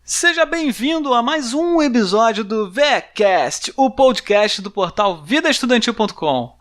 Seja bem-vindo a mais um episódio do VECast, o podcast do portal vidaestudantil.com.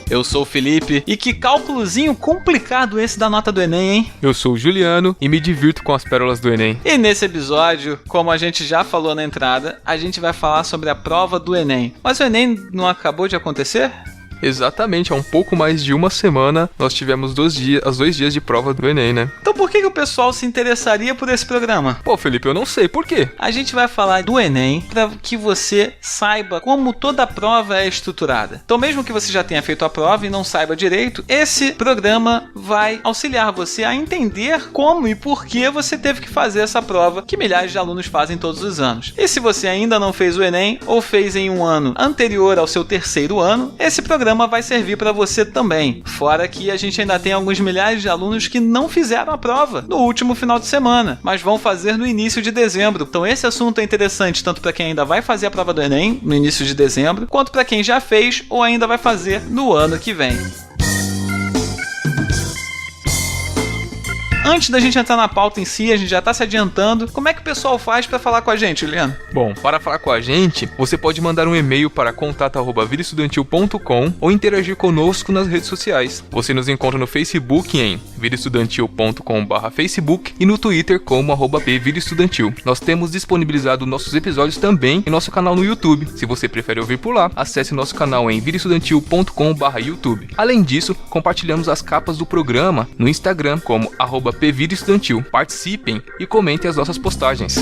Eu sou o Felipe, e que cálculozinho complicado esse da nota do Enem, hein? Eu sou o Juliano e me divirto com as pérolas do Enem. E nesse episódio, como a gente já falou na entrada, a gente vai falar sobre a prova do Enem. Mas o Enem não acabou de acontecer? Exatamente, há um pouco mais de uma semana nós tivemos dois dias de prova do Enem, né? Então por que o pessoal se interessaria por esse programa? Pô, Felipe, eu não sei, por quê? A gente vai falar do Enem para que você saiba como toda a prova é estruturada. Então mesmo que você já tenha feito a prova e não saiba direito, esse programa vai auxiliar você a entender como e por que você teve que fazer essa prova que milhares de alunos fazem todos os anos. E se você ainda não fez o Enem ou fez em um ano anterior ao seu terceiro ano, esse programa vai servir para você também. Fora que a gente ainda tem alguns milhares de alunos que não fizeram a prova no último final de semana, mas vão fazer no início de dezembro. Então esse assunto é interessante tanto para quem ainda vai fazer a prova do Enem no início de dezembro, quanto para quem já fez ou ainda vai fazer no ano que vem. Antes da gente entrar na pauta em si, a gente já está se adiantando. Como é que o pessoal faz para falar com a gente, Juliano? Bom, para falar com a gente, você pode mandar um e-mail para contato@vidaestudantil.com ou interagir conosco nas redes sociais. Você nos encontra no Facebook em vidaestudantil.com/Facebook e no Twitter como @pvidaestudantil. Nós temos disponibilizado nossos episódios também em nosso canal no YouTube. Se você prefere ouvir por lá, acesse nosso canal em vidaestudantil.com/YouTube. Além disso, compartilhamos as capas do programa no Instagram como @pvidaestudantil. Participem e comentem as nossas postagens.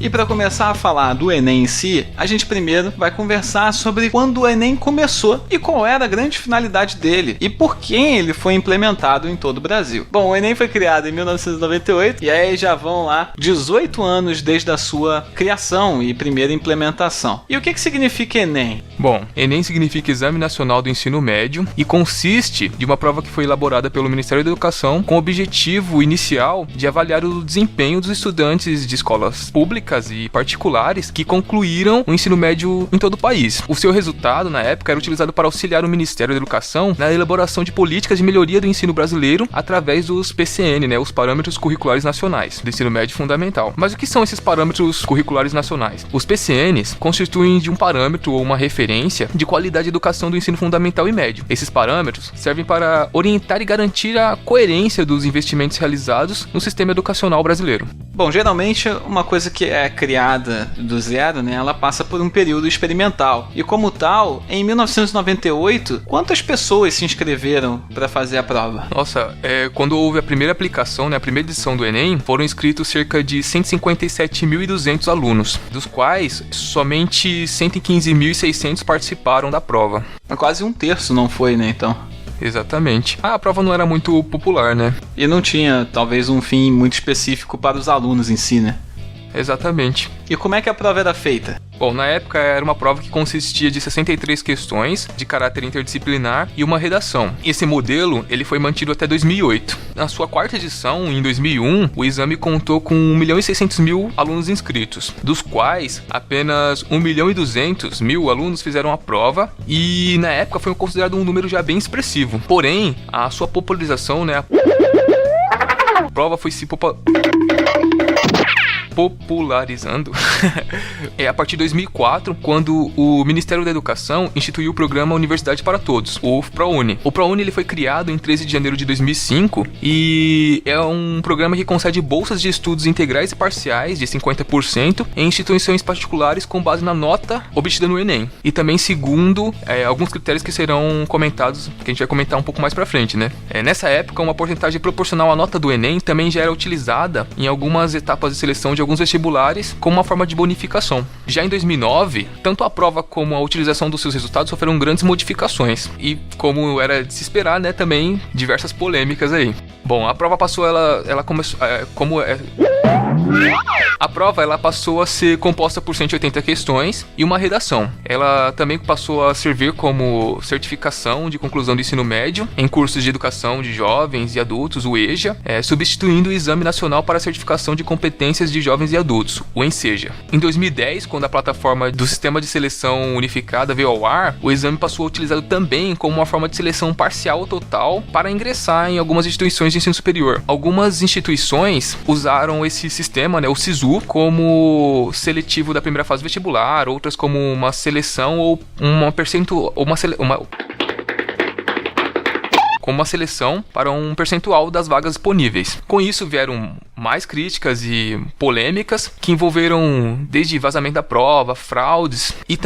E para começar a falar do Enem em si, a gente primeiro vai conversar sobre quando o Enem começou e qual era a grande finalidade dele e por quem ele foi implementado em todo o Brasil. Bom, o Enem foi criado em 1998 e aí já vão lá 18 anos desde a sua criação e primeira implementação. E o que significa Enem? Bom, Enem significa Exame Nacional do Ensino Médio e consiste de uma prova que foi elaborada pelo Ministério da Educação com o objetivo inicial de avaliar o desempenho dos estudantes de escolas públicas e particulares que concluíram o ensino médio em todo o país. O seu resultado, na época, era utilizado para auxiliar o Ministério da Educação na elaboração de políticas de melhoria do ensino brasileiro através dos PCN, os Parâmetros Curriculares Nacionais, do ensino médio fundamental. Mas o que são esses Parâmetros Curriculares Nacionais? Os PCNs constituem de um parâmetro ou uma referência de qualidade de educação do ensino fundamental e médio. Esses parâmetros servem para orientar e garantir a coerência dos investimentos realizados no sistema educacional brasileiro. Bom, geralmente uma coisa que é criada do zero, ela passa por um período experimental. E como tal, em 1998, quantas pessoas se inscreveram para fazer a prova? Nossa, quando houve a primeira aplicação, a primeira edição do Enem, foram inscritos cerca de 157.200 alunos, dos quais somente 115.600 participaram da prova. Quase um terço não foi, então? Exatamente. A prova não era muito popular, E não tinha, talvez, um fim muito específico para os alunos em si, Exatamente. E como é que a prova era feita? Bom, na época era uma prova que consistia de 63 questões de caráter interdisciplinar e uma redação. Esse modelo ele foi mantido até 2008. Na sua quarta edição, em 2001, o exame contou com 1.600.000 alunos inscritos, dos quais apenas 1.200.000 alunos fizeram a prova e na época foi considerado um número já bem expressivo. Porém, a sua popularização, a prova foi se popularizando a partir de 2004, quando o Ministério da Educação instituiu o programa Universidade para Todos, o ProUni. O ProUni ele foi criado em 13 de janeiro de 2005 e é um programa que concede bolsas de estudos integrais e parciais de 50% em instituições particulares com base na nota obtida no Enem. E também segundo alguns critérios que serão comentados, que a gente vai comentar um pouco mais pra frente, Nessa época, uma porcentagem proporcional à nota do Enem também já era utilizada em algumas etapas de seleção de alguns vestibulares como uma forma de bonificação. Já em 2009, tanto a prova como a utilização dos seus resultados sofreram grandes modificações e, como era de se esperar, também diversas polêmicas aí. Bom, a prova passou, ela começou como A prova ela passou a ser composta por 180 questões e uma redação. Ela também passou a servir como certificação de conclusão do ensino médio em cursos de educação de jovens e adultos, o EJA, substituindo o Exame Nacional para a Certificação de Competências de Jovens e Adultos, o ENSEJA. Em 2010, quando a plataforma do Sistema de Seleção Unificada veio ao ar, o exame passou a ser utilizado também como uma forma de seleção parcial ou total para ingressar em algumas instituições de ensino superior. Algumas instituições usaram esse sistema, o SISU, como seletivo da primeira fase vestibular, outras como uma seleção ou como uma seleção para um percentual das vagas disponíveis. Com isso vieram mais críticas e polêmicas que envolveram desde vazamento da prova, fraudes e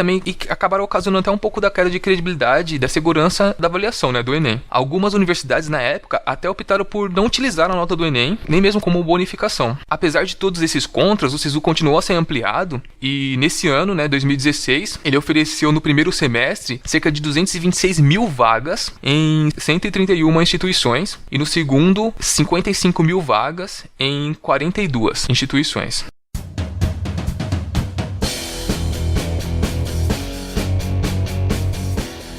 acabaram ocasionando até um pouco da queda de credibilidade e da segurança da avaliação, do Enem. Algumas universidades na época até optaram por não utilizar a nota do Enem, nem mesmo como bonificação. Apesar de todos esses contras, o SISU continuou a ser ampliado e nesse ano, 2016, ele ofereceu no primeiro semestre cerca de 226 mil vagas em 131 instituições e no segundo, 55 mil vagas em 42 instituições.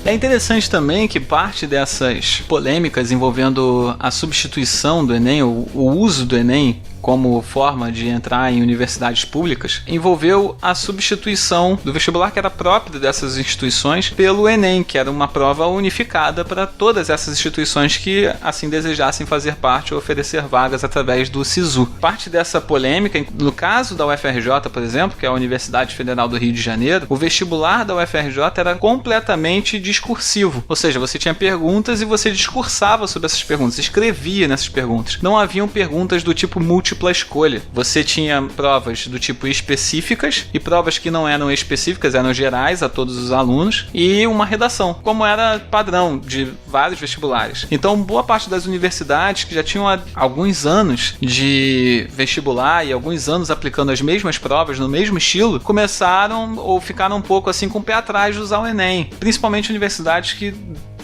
É interessante também que parte dessas polêmicas envolvendo a substituição do Enem, o uso do Enem como forma de entrar em universidades públicas, envolveu a substituição do vestibular que era próprio dessas instituições pelo Enem, que era uma prova unificada para todas essas instituições que assim desejassem fazer parte ou oferecer vagas através do SISU. Parte dessa polêmica, no caso da UFRJ, por exemplo, que é a Universidade Federal do Rio de Janeiro, o vestibular da UFRJ era completamente discursivo, ou seja, você tinha perguntas e você discursava sobre essas perguntas, escrevia nessas perguntas. Não haviam perguntas do tipo múltipla escolha. Você tinha provas do tipo específicas e provas que não eram específicas, eram gerais a todos os alunos, e uma redação, como era padrão de vários vestibulares. Então, boa parte das universidades que já tinham alguns anos de vestibular e alguns anos aplicando as mesmas provas no mesmo estilo, começaram ou ficaram um pouco assim com o pé atrás de usar o Enem, principalmente universidades que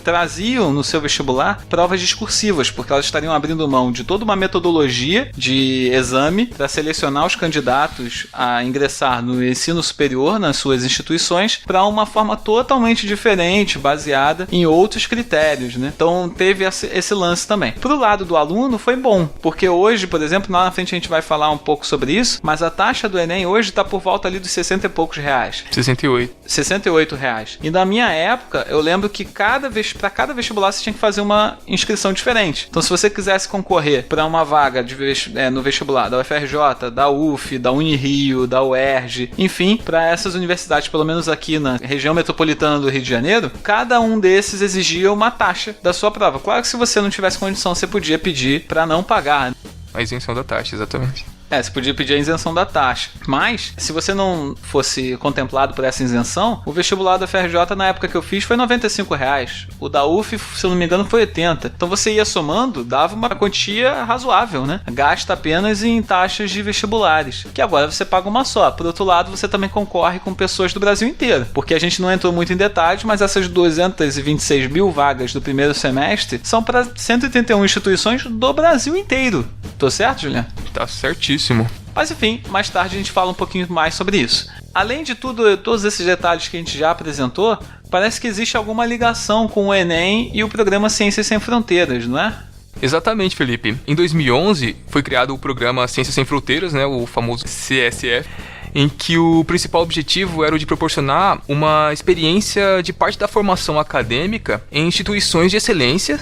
traziam no seu vestibular provas discursivas, porque elas estariam abrindo mão de toda uma metodologia de exame para selecionar os candidatos a ingressar no ensino superior nas suas instituições para uma forma totalmente diferente, baseada em outros critérios, Então teve esse lance também. Pro lado do aluno foi bom, porque hoje, por exemplo, lá na frente a gente vai falar um pouco sobre isso, mas a taxa do Enem hoje está por volta ali dos 60 e poucos reais. 68 reais. E na minha época, eu lembro que para cada vestibular você tinha que fazer uma inscrição diferente. Então, se você quisesse concorrer para uma vaga no vestibular da UFRJ, da UF, da Unirio, da UERJ, enfim, para essas universidades, pelo menos aqui na região metropolitana do Rio de Janeiro, cada um desses exigia uma taxa da sua prova. Claro que se você não tivesse condição, você podia pedir para não pagar. A isenção da taxa, exatamente. Você podia pedir a isenção da taxa. Mas, se você não fosse contemplado por essa isenção, o vestibular da FRJ, na época que eu fiz, foi R$95. O da UF, se eu não me engano, foi 80. Então você ia somando, dava uma quantia razoável, Gasta apenas em taxas de vestibulares, que agora você paga uma só. Por outro lado, você também concorre com pessoas do Brasil inteiro, porque a gente não entrou muito em detalhes, mas essas 226 mil vagas do primeiro semestre são para 131 instituições do Brasil inteiro. Tô certo, Juliano? Tá certíssimo. Mas enfim, mais tarde a gente fala um pouquinho mais sobre isso. Além de todos esses detalhes que a gente já apresentou, parece que existe alguma ligação com o Enem e o programa Ciências Sem Fronteiras, não é? Exatamente, Felipe. Em 2011 foi criado o programa Ciências Sem Fronteiras, o famoso CSF, em que o principal objetivo era o de proporcionar uma experiência de parte da formação acadêmica em instituições de excelência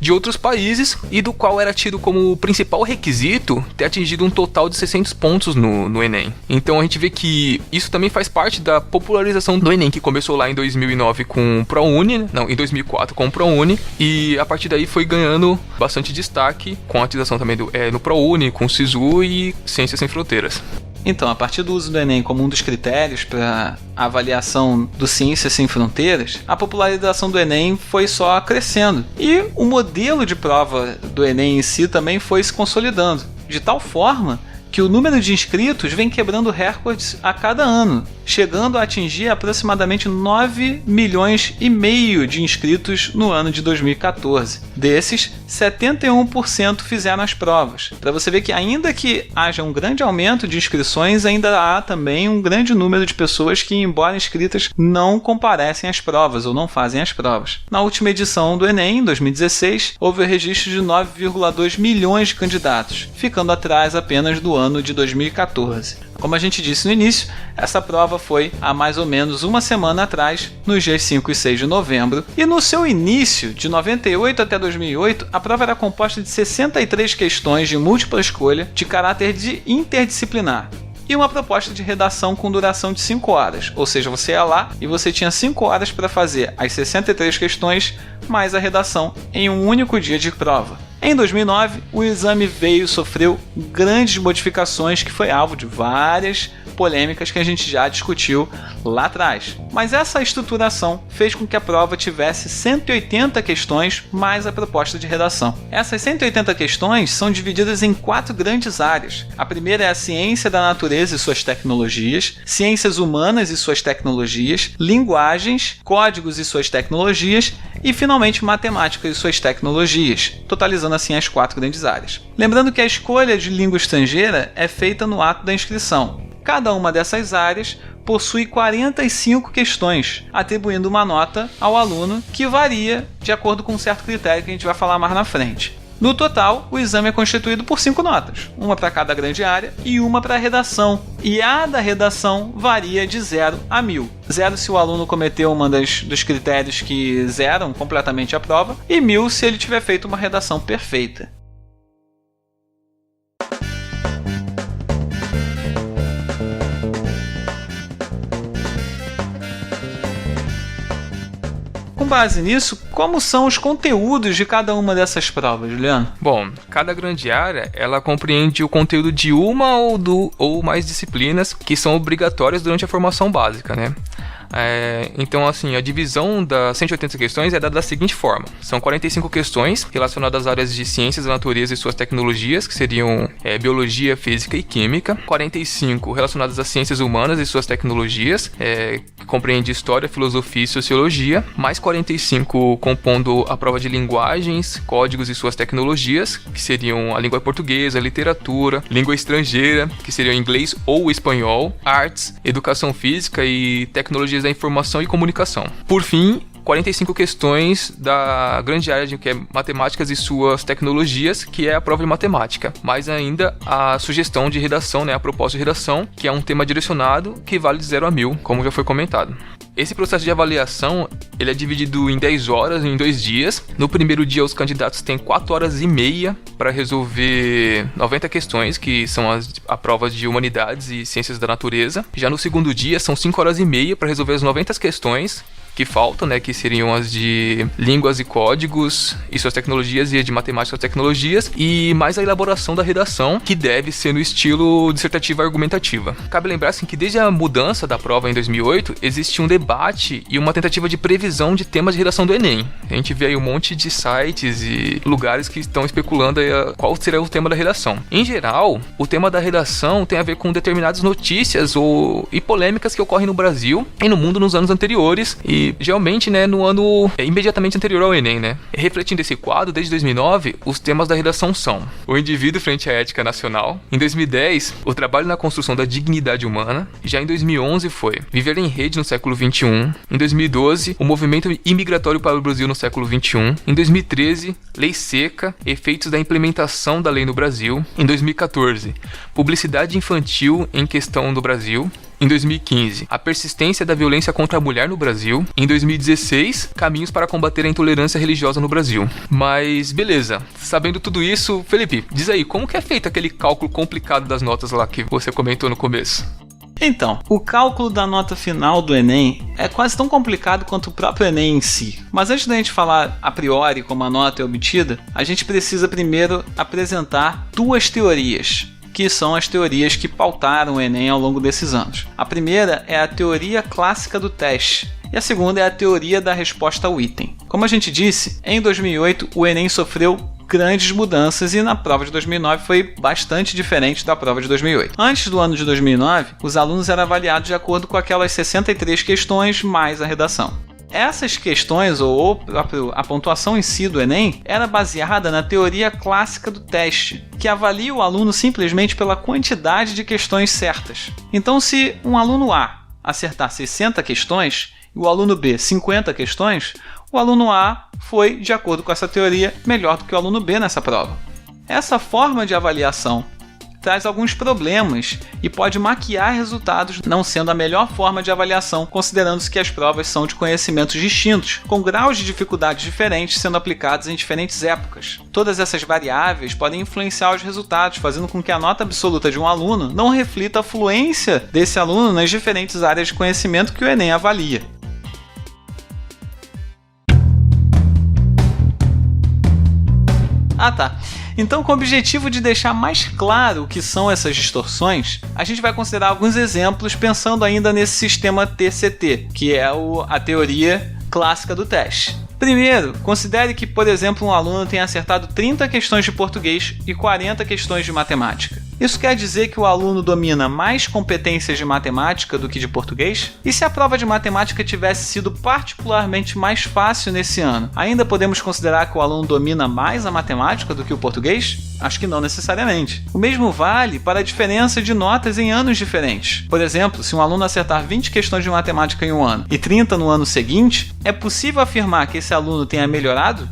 de outros países e do qual era tido como principal requisito ter atingido um total de 600 pontos no Enem. Então a gente vê que isso também faz parte da popularização do Enem, que começou lá em 2009 com o ProUni, em 2004 com o ProUni, e a partir daí foi ganhando bastante destaque com a utilização também no ProUni, com o SISU e Ciências Sem Fronteiras. Então, a partir do uso do Enem como um dos critérios para a avaliação do Ciências Sem Fronteiras, a popularização do Enem foi só crescendo. E o modelo de prova do Enem em si também foi se consolidando, de tal forma que o número de inscritos vem quebrando recordes a cada ano. chegando a atingir aproximadamente 9,5 milhões de inscritos no ano de 2014. Desses, 71% fizeram as provas. Para você ver que ainda que haja um grande aumento de inscrições, ainda há também um grande número de pessoas que, embora inscritas, não comparecem às provas ou não fazem as provas. Na última edição do Enem, em 2016, houve o registro de 9,2 milhões de candidatos, ficando atrás apenas do ano de 2014. Como a gente disse no início, essa prova foi há mais ou menos uma semana atrás, nos dias 5 e 6 de novembro, e no seu início, de 98 até 2008, a prova era composta de 63 questões de múltipla escolha de caráter interdisciplinar. E uma proposta de redação com duração de 5 horas, ou seja, você ia lá e você tinha 5 horas para fazer as 63 questões mais a redação em um único dia de prova. Em 2009, o exame sofreu grandes modificações que foi alvo de várias polêmicas que a gente já discutiu lá atrás. Mas essa estruturação fez com que a prova tivesse 180 questões mais a proposta de redação. Essas 180 questões são divididas em 4 grandes áreas. A primeira é a ciência da natureza e suas tecnologias, ciências humanas e suas tecnologias, linguagens, códigos e suas tecnologias e, finalmente, matemática e suas tecnologias, totalizando assim as 4 grandes áreas. Lembrando que a escolha de língua estrangeira é feita no ato da inscrição. Cada uma dessas áreas possui 45 questões, atribuindo uma nota ao aluno que varia de acordo com um certo critério que a gente vai falar mais na frente. No total, o exame é constituído por 5 notas, uma para cada grande área e uma para a redação. E a da redação varia de 0 a 1000. 0 se o aluno cometeu um dos critérios que zeram completamente a prova, e 1000 se ele tiver feito uma redação perfeita. Com base nisso, como são os conteúdos de cada uma dessas provas, Juliano? Bom, cada grande área, ela compreende o conteúdo de uma ou mais disciplinas que são obrigatórias durante a formação básica, né? Então, assim, a divisão das 180 questões é dada da seguinte forma. São 45 questões relacionadas às áreas de ciências da natureza e suas tecnologias, que seriam biologia, física e química. 45 relacionadas às ciências humanas e suas tecnologias, que compreende história, filosofia e sociologia. Mais 45 compondo a prova de linguagens, códigos e suas tecnologias, que seriam a língua portuguesa, literatura, língua estrangeira, que seriam inglês ou espanhol, artes, educação física e tecnologias da informação e comunicação. Por fim, 45 questões da grande área que é matemáticas e suas tecnologias, que é a prova de matemática. Mais ainda a sugestão de redação, né, a proposta de redação, que é um tema direcionado que vale de 0 a 1000, como já foi comentado. Esse processo de avaliação, ele é dividido em 10 horas, em 2 dias. No primeiro dia, os candidatos têm 4 horas e meia para resolver 90 questões, que são a prova de humanidades e ciências da natureza. Já no segundo dia, são 5 horas e meia para resolver as 90 questões que faltam, né, que seriam as de línguas e códigos e suas tecnologias e as de matemática e tecnologias, e mais a elaboração da redação, que deve ser no estilo dissertativa argumentativa. Cabe lembrar assim, que desde a mudança da prova em 2008, existe um debate e uma tentativa de previsão de temas de redação do Enem. A gente vê aí um monte de sites e lugares que estão especulando aí qual será o tema da redação. Em geral, o tema da redação tem a ver com determinadas notícias e polêmicas que ocorrem no Brasil e no mundo nos anos anteriores, e geralmente, né, no ano imediatamente anterior ao Enem, né? Refletindo esse quadro, desde 2009, os temas da redação são o indivíduo frente à ética nacional. Em 2010, o trabalho na construção da dignidade humana. Já em 2011 foi viver em rede no século XXI. Em 2012, o movimento imigratório para o Brasil no século XXI. Em 2013, lei seca, efeitos da implementação da lei no Brasil. Em 2014, publicidade infantil em questão no Brasil. Em 2015, a persistência da violência contra a mulher no Brasil. Em 2016, caminhos para combater a intolerância religiosa no Brasil. Mas beleza, sabendo tudo isso, Felipe, diz aí, como que é feito aquele cálculo complicado das notas lá que você comentou no começo? Então, o cálculo da nota final do Enem é quase tão complicado quanto o próprio Enem em si. Mas antes da gente falar a priori como a nota é obtida, a gente precisa primeiro apresentar 2 teorias, que são as teorias que pautaram o Enem ao longo desses anos. A primeira é a teoria clássica do teste, e a segunda é a teoria da resposta ao item. Como a gente disse, em 2008 o Enem sofreu grandes mudanças e na prova de 2009 foi bastante diferente da prova de 2008. Antes do ano de 2009, os alunos eram avaliados de acordo com aquelas 63 questões mais a redação. Essas questões, ou a pontuação em si do Enem, era baseada na teoria clássica do teste, que avalia o aluno simplesmente pela quantidade de questões certas. Então, se um aluno A acertar 60 questões e o aluno B 50 questões, o aluno A foi, de acordo com essa teoria, melhor do que o aluno B nessa prova. Essa forma de avaliação traz alguns problemas e pode maquiar resultados, não sendo a melhor forma de avaliação, considerando-se que as provas são de conhecimentos distintos, com graus de dificuldade diferentes sendo aplicados em diferentes épocas. Todas essas variáveis podem influenciar os resultados, fazendo com que a nota absoluta de um aluno não reflita a fluência desse aluno nas diferentes áreas de conhecimento que o Enem avalia. Então, com o objetivo de deixar mais claro o que são essas distorções, a gente vai considerar alguns exemplos pensando ainda nesse sistema TCT, que é a teoria clássica do teste. Primeiro, considere que, por exemplo, um aluno tenha acertado 30 questões de português e 40 questões de matemática. Isso quer dizer que o aluno domina mais competências de matemática do que de português? E se a prova de matemática tivesse sido particularmente mais fácil nesse ano, ainda podemos considerar que o aluno domina mais a matemática do que o português? Acho que não necessariamente. O mesmo vale para a diferença de notas em anos diferentes. Por exemplo, se um aluno acertar 20 questões de matemática em um ano e 30 no ano seguinte, é possível afirmar que esse aluno tenha melhorado?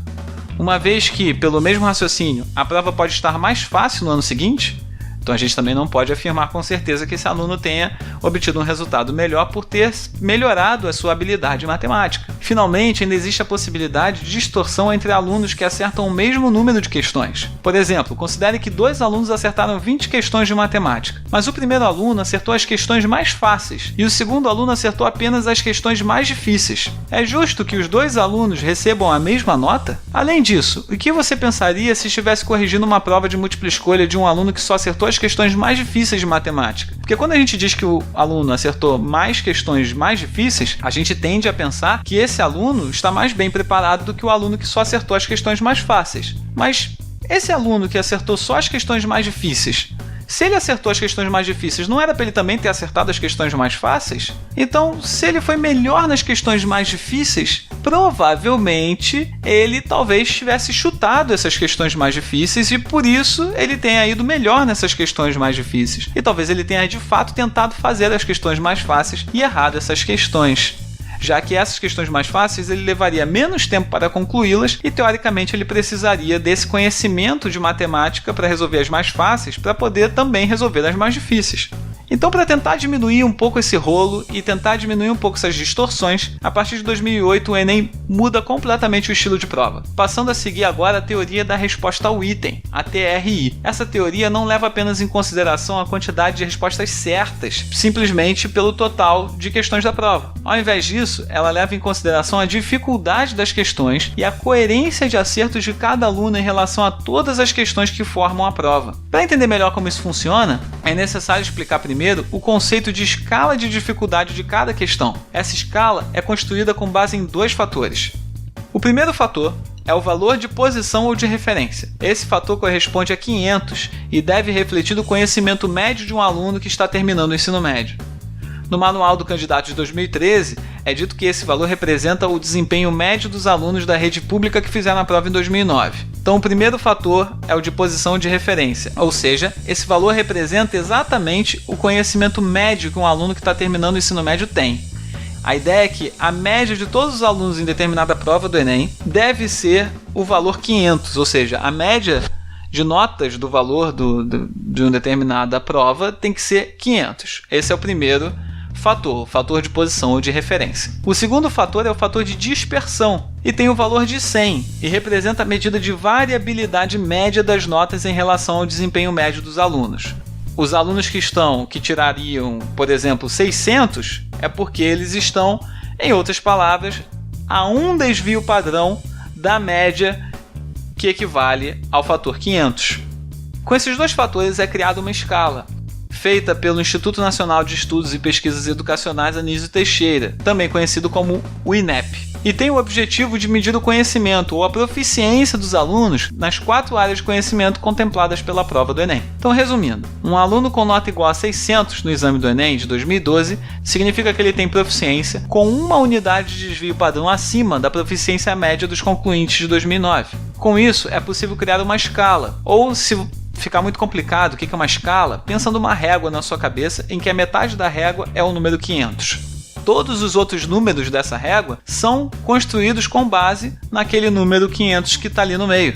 Uma vez que, pelo mesmo raciocínio, a prova pode estar mais fácil no ano seguinte? Então a gente também não pode afirmar com certeza que esse aluno tenha obtido um resultado melhor por ter melhorado a sua habilidade em matemática. Finalmente, ainda existe a possibilidade de distorção entre alunos que acertam o mesmo número de questões. Por exemplo, considere que 2 alunos acertaram 20 questões de matemática, mas o primeiro aluno acertou as questões mais fáceis e o segundo aluno acertou apenas as questões mais difíceis. É justo que os 2 alunos recebam a mesma nota? Além disso, o que você pensaria se estivesse corrigindo uma prova de múltipla escolha de um aluno que só acertou as questões mais difíceis de matemática? Porque quando a gente diz que o aluno acertou mais questões mais difíceis, a gente tende a pensar que esse aluno está mais bem preparado do que o aluno que só acertou as questões mais fáceis. Mas esse aluno que acertou só as questões mais difíceis, se ele acertou as questões mais difíceis, não era para ele também ter acertado as questões mais fáceis? Então, se ele foi melhor nas questões mais difíceis, provavelmente ele talvez tivesse chutado essas questões mais difíceis e por isso ele tenha ido melhor nessas questões mais difíceis. E talvez ele tenha de fato tentado fazer as questões mais fáceis e errado essas questões, já que essas questões mais fáceis ele levaria menos tempo para concluí-las e, teoricamente, ele precisaria desse conhecimento de matemática para resolver as mais fáceis para poder também resolver as mais difíceis. Então, para tentar diminuir um pouco esse rolo e tentar diminuir um pouco essas distorções, a partir de 2008 o Enem muda completamente o estilo de prova, passando a seguir agora a teoria da resposta ao item, a TRI. Essa teoria não leva apenas em consideração a quantidade de respostas certas, simplesmente pelo total de questões da prova. Ao invés disso, ela leva em consideração a dificuldade das questões e a coerência de acertos de cada aluno em relação a todas as questões que formam a prova. Para entender melhor como isso funciona, é necessário explicar primeiro o conceito de escala de dificuldade de cada questão. Essa escala é construída com base em 2 fatores. O primeiro fator é o valor de posição ou de referência. Esse fator corresponde a 500 e deve refletir o conhecimento médio de um aluno que está terminando o ensino médio. No Manual do Candidato de 2013, é dito que esse valor representa o desempenho médio dos alunos da rede pública que fizeram a prova em 2009. Então, o primeiro fator é o de posição de referência, ou seja, esse valor representa exatamente o conhecimento médio que um aluno que está terminando o ensino médio tem. A ideia é que a média de todos os alunos em determinada prova do Enem deve ser o valor 500, ou seja, a média de notas do valor de uma determinada prova tem que ser 500. Esse é o primeiro fator, o fator de posição ou de referência. O segundo fator é o fator de dispersão e tem o valor de 100 e representa a medida de variabilidade média das notas em relação ao desempenho médio dos alunos. Os alunos que tirariam, por exemplo, 600 é porque eles estão, em outras palavras, a um desvio padrão da média que equivale ao fator 500. Com esses 2 fatores é criada uma escala, feita pelo Instituto Nacional de Estudos e Pesquisas Educacionais Anísio Teixeira, também conhecido como o INEP. E tem o objetivo de medir o conhecimento ou a proficiência dos alunos nas 4 áreas de conhecimento contempladas pela prova do Enem. Então, resumindo, um aluno com nota igual a 600 no exame do Enem de 2012 significa que ele tem proficiência com 1 unidade de desvio padrão acima da proficiência média dos concluintes de 2009. Com isso, é possível criar uma escala, ou se ficar muito complicado, o que é uma escala? Pensa numa régua na sua cabeça em que a metade da régua é o número 500. Todos os outros números dessa régua são construídos com base naquele número 500 que está ali no meio.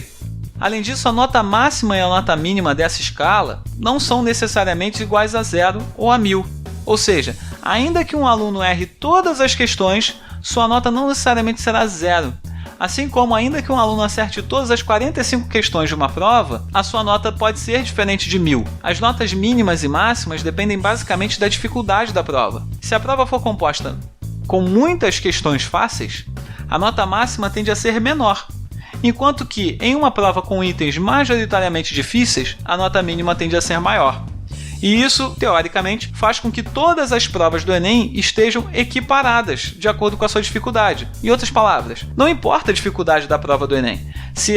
Além disso, a nota máxima e a nota mínima dessa escala não são necessariamente iguais a 0 ou a 1000. Ou seja, ainda que um aluno erre todas as questões, sua nota não necessariamente será 0. Assim como, ainda que um aluno acerte todas as 45 questões de uma prova, a sua nota pode ser diferente de 1000. As notas mínimas e máximas dependem basicamente da dificuldade da prova. Se a prova for composta com muitas questões fáceis, a nota máxima tende a ser menor, enquanto que, em uma prova com itens majoritariamente difíceis, a nota mínima tende a ser maior. E isso, teoricamente, faz com que todas as provas do Enem estejam equiparadas de acordo com a sua dificuldade. Em outras palavras, não importa a dificuldade da prova do Enem. Se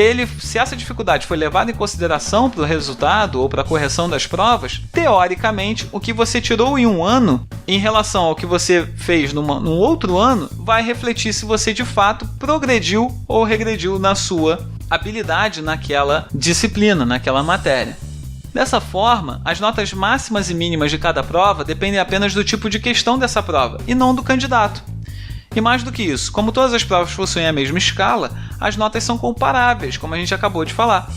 essa dificuldade foi levada em consideração para o resultado ou para a correção das provas, teoricamente, o que você tirou em um ano, em relação ao que você fez num outro ano, vai refletir se você de fato progrediu ou regrediu na sua habilidade naquela disciplina, naquela matéria. Dessa forma, as notas máximas e mínimas de cada prova dependem apenas do tipo de questão dessa prova, e não do candidato. E mais do que isso, como todas as provas possuem a mesma escala, as notas são comparáveis, como a gente acabou de falar,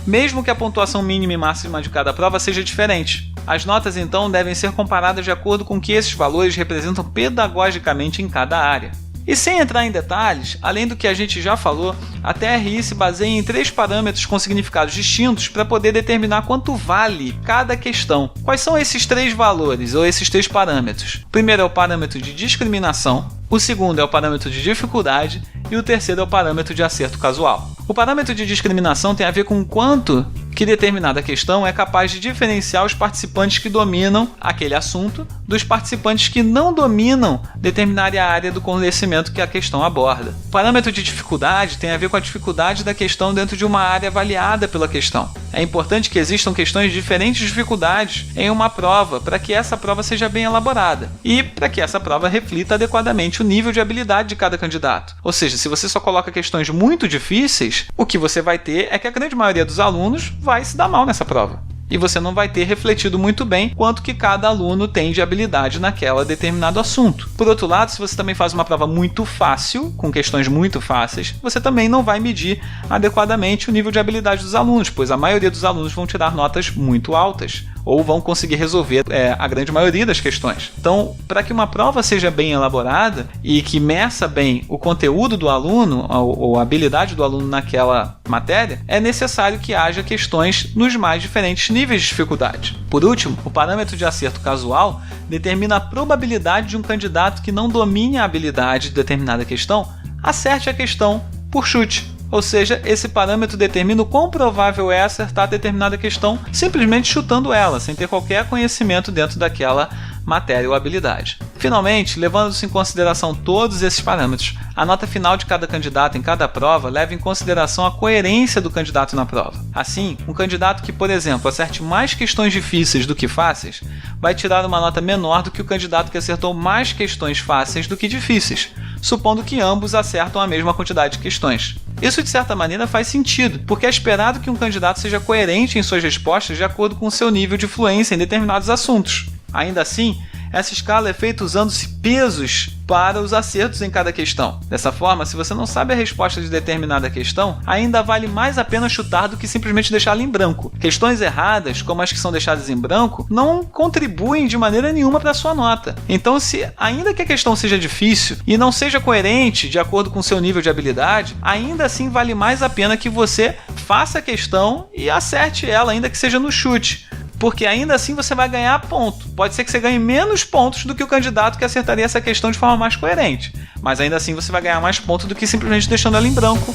mesmo que a pontuação mínima e máxima de cada prova seja diferente. As notas, então, devem ser comparadas de acordo com o que esses valores representam pedagogicamente em cada área. E sem entrar em detalhes, além do que a gente já falou, a TRI se baseia em 3 parâmetros com significados distintos para poder determinar quanto vale cada questão. Quais são esses 3 valores ou esses 3 parâmetros? O primeiro é o parâmetro de discriminação, o segundo é o parâmetro de dificuldade e o terceiro é o parâmetro de acerto casual. O parâmetro de discriminação tem a ver com quanto que determinada questão é capaz de diferenciar os participantes que dominam aquele assunto dos participantes que não dominam determinada área do conhecimento que a questão aborda. O parâmetro de dificuldade tem a ver com a dificuldade da questão dentro de uma área avaliada pela questão. É importante que existam questões de diferentes dificuldades em uma prova para que essa prova seja bem elaborada e para que essa prova reflita adequadamente o nível de habilidade de cada candidato. Ou seja, se você só coloca questões muito difíceis, o que você vai ter é que a grande maioria dos alunos vai se dar mal nessa prova. E você não vai ter refletido muito bem quanto que cada aluno tem de habilidade naquele determinado assunto. Por outro lado, se você também faz uma prova muito fácil, com questões muito fáceis, você também não vai medir adequadamente o nível de habilidade dos alunos, pois a maioria dos alunos vão tirar notas muito altas, ou vão conseguir resolver a grande maioria das questões. Então, para que uma prova seja bem elaborada e que meça bem o conteúdo do aluno, ou a habilidade do aluno naquela matéria, é necessário que haja questões nos mais diferentes níveis de dificuldade. Por último, o parâmetro de acerto casual determina a probabilidade de um candidato que não domine a habilidade de determinada questão acerte a questão por chute. Ou seja, esse parâmetro determina o quão provável é acertar determinada questão simplesmente chutando ela, sem ter qualquer conhecimento dentro daquela matéria ou habilidade. Finalmente, levando-se em consideração todos esses parâmetros, a nota final de cada candidato em cada prova leva em consideração a coerência do candidato na prova. Assim, um candidato que, por exemplo, acerte mais questões difíceis do que fáceis, vai tirar uma nota menor do que o candidato que acertou mais questões fáceis do que difíceis, supondo que ambos acertam a mesma quantidade de questões. Isso, de certa maneira, faz sentido, porque é esperado que um candidato seja coerente em suas respostas de acordo com o seu nível de fluência em determinados assuntos. Ainda assim, essa escala é feita usando-se pesos para os acertos em cada questão. Dessa forma, se você não sabe a resposta de determinada questão, ainda vale mais a pena chutar do que simplesmente deixá-la em branco. Questões erradas, como as que são deixadas em branco, não contribuem de maneira nenhuma para a sua nota. Então, ainda que a questão seja difícil e não seja coerente de acordo com o seu nível de habilidade, ainda assim vale mais a pena que você faça a questão e acerte ela, ainda que seja no chute. Porque ainda assim você vai ganhar ponto. Pode ser que você ganhe menos pontos do que o candidato que acertaria essa questão de forma mais coerente. Mas ainda assim você vai ganhar mais pontos do que simplesmente deixando ela em branco.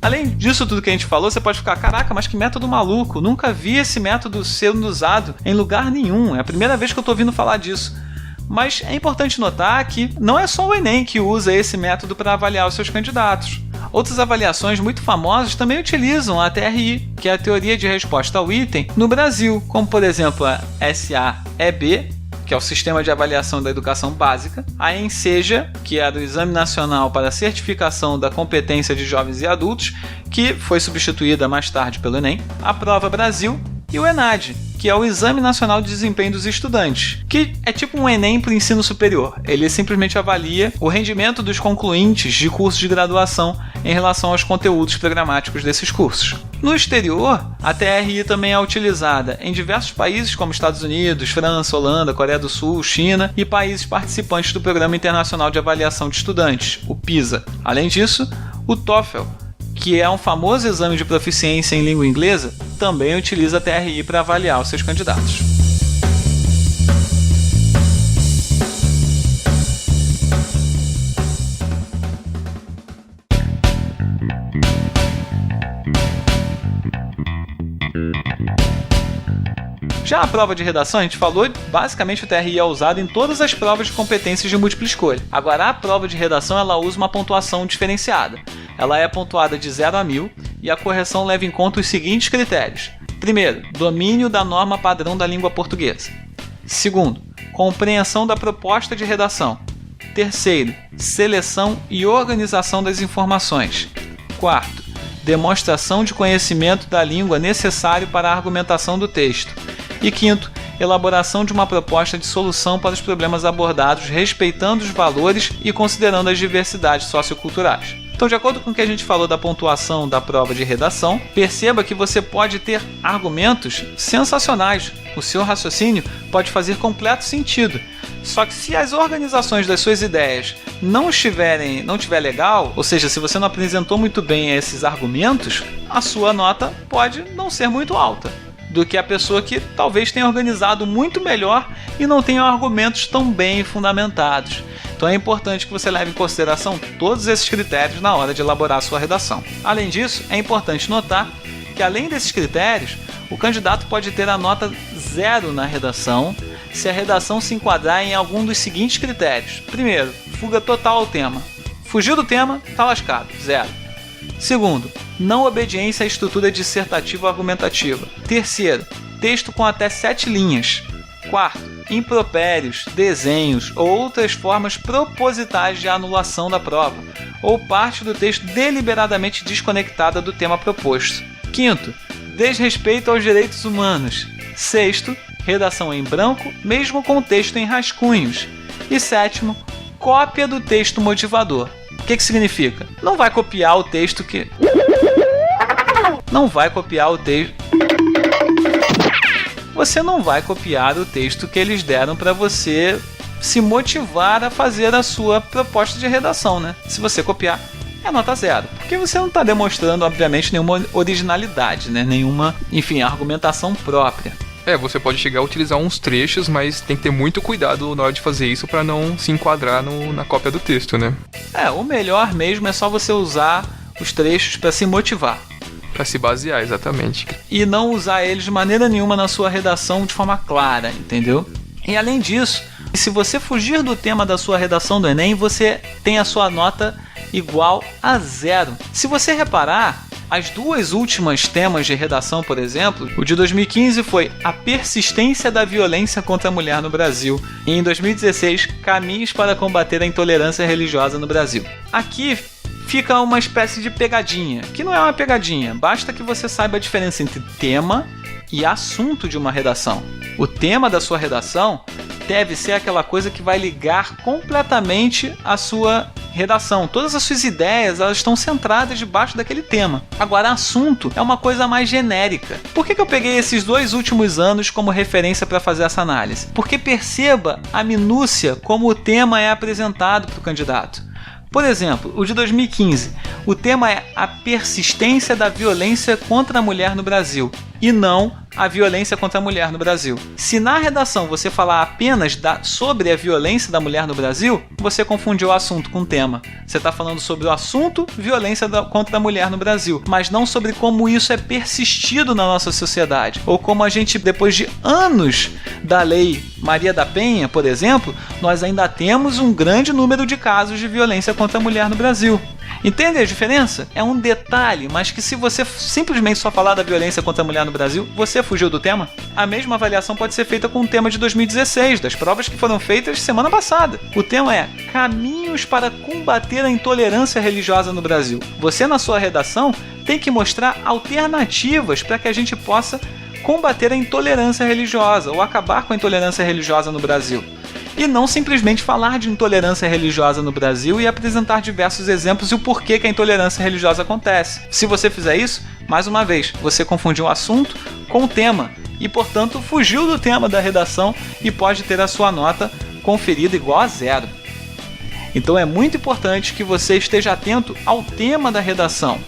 Além disso tudo que a gente falou, você pode ficar, caraca, mas que método maluco, nunca vi esse método sendo usado em lugar nenhum, é a primeira vez que eu estou ouvindo falar disso. Mas é importante notar que não é só o Enem que usa esse método para avaliar os seus candidatos. Outras avaliações muito famosas também utilizam a TRI, que é a Teoria de Resposta ao Item, no Brasil, como por exemplo a SAEB, que é o Sistema de Avaliação da Educação Básica, a ENSEJA, que é do Exame Nacional para a Certificação da Competência de Jovens e Adultos, que foi substituída mais tarde pelo Enem, a Prova Brasil e o ENAD, que é o Exame Nacional de Desempenho dos Estudantes, que é tipo um Enem para o ensino superior. Ele simplesmente avalia o rendimento dos concluintes de cursos de graduação em relação aos conteúdos programáticos desses cursos. No exterior, a TRI também é utilizada em diversos países como Estados Unidos, França, Holanda, Coreia do Sul, China e países participantes do Programa Internacional de Avaliação de Estudantes, o PISA. Além disso, o TOEFL, que é um famoso exame de proficiência em língua inglesa, também utiliza a TRI para avaliar os seus candidatos. Já a prova de redação, a gente falou, basicamente o TRI é usado em todas as provas de competências de múltipla escolha. Agora, a prova de redação, ela usa uma pontuação diferenciada. Ela é pontuada de 0 a 1000 e a correção leva em conta os seguintes critérios. Primeiro, domínio da norma padrão da língua portuguesa. Segundo, compreensão da proposta de redação. Terceiro, seleção e organização das informações. Quarto, demonstração de conhecimento da língua necessário para a argumentação do texto. E quinto, elaboração de uma proposta de solução para os problemas abordados, respeitando os valores e considerando as diversidades socioculturais. Então, de acordo com o que a gente falou da pontuação da prova de redação, perceba que você pode ter argumentos sensacionais. O seu raciocínio pode fazer completo sentido. Só que se as organizações das suas ideias não estiver legal, ou seja, se você não apresentou muito bem esses argumentos, a sua nota pode não ser muito alta do que a pessoa que talvez tenha organizado muito melhor e não tenha argumentos tão bem fundamentados. Então é importante que você leve em consideração todos esses critérios na hora de elaborar a sua redação. Além disso, é importante notar que além desses critérios, o candidato pode ter a nota 0 na redação se a redação se enquadrar em algum dos seguintes critérios. Primeiro, fuga total ao tema. Fugiu do tema, tá lascado, 0. Segundo, não obediência à estrutura dissertativa ou argumentativa. Terceiro, texto com até 7 linhas. Quarto, impropérios, desenhos ou outras formas propositais de anulação da prova, ou parte do texto deliberadamente desconectada do tema proposto. Quinto, desrespeito aos direitos humanos. Sexto, redação em branco, mesmo com o texto em rascunhos. E sétimo, cópia do texto motivador. O que significa? Não vai copiar o texto que... Você não vai copiar o texto que eles deram para você se motivar a fazer a sua proposta de redação, né? Se você copiar, é nota 0. Porque você não está demonstrando, obviamente, nenhuma originalidade, né? Nenhuma, argumentação própria. Você pode chegar a utilizar uns trechos, mas tem que ter muito cuidado na hora de fazer isso para não se enquadrar na cópia do texto, né? O melhor mesmo é só você usar os trechos para se motivar. Para se basear, exatamente. E não usar eles de maneira nenhuma na sua redação de forma clara, entendeu? E além disso, se você fugir do tema da sua redação do Enem, você tem a sua nota igual a 0. Se você reparar, as duas últimas temas de redação, por exemplo, o de 2015 foi a persistência da violência contra a mulher no Brasil e em 2016, caminhos para combater a intolerância religiosa no Brasil. Aqui fica uma espécie de pegadinha, que não é uma pegadinha, basta que você saiba a diferença entre tema e assunto de uma redação. O tema da sua redação deve ser aquela coisa que vai ligar completamente a sua redação. Todas as suas ideias, elas estão centradas debaixo daquele tema. Agora, assunto é uma coisa mais genérica. Por que eu peguei esses 2 últimos anos como referência para fazer essa análise? Porque perceba a minúcia como o tema é apresentado para o candidato. Por exemplo, o de 2015, o tema é a persistência da violência contra a mulher no Brasil. e não a violência contra a mulher no Brasil. Se na redação você falar apenas sobre a violência da mulher no Brasil, você confundiu o assunto com o tema. Você está falando sobre o assunto violência contra a mulher no Brasil, mas não sobre como isso é persistido na nossa sociedade, ou como a gente, depois de anos da lei Maria da Penha, por exemplo, nós ainda temos um grande número de casos de violência contra a mulher no Brasil. Entende a diferença? É um detalhe, mas que se você simplesmente só falar da violência contra a mulher no Brasil, você fugiu do tema. A mesma avaliação pode ser feita com o tema de 2016, das provas que foram feitas semana passada. O tema é Caminhos para combater a intolerância religiosa no Brasil. Você, na sua redação, tem que mostrar alternativas para que a gente possa combater a intolerância religiosa ou acabar com a intolerância religiosa no Brasil. E não simplesmente falar de intolerância religiosa no Brasil e apresentar diversos exemplos e o porquê que a intolerância religiosa acontece. Se você fizer isso, mais uma vez, você confundiu o assunto com o tema e, portanto, fugiu do tema da redação e pode ter a sua nota conferida igual a 0. Então é muito importante que você esteja atento ao tema da redação,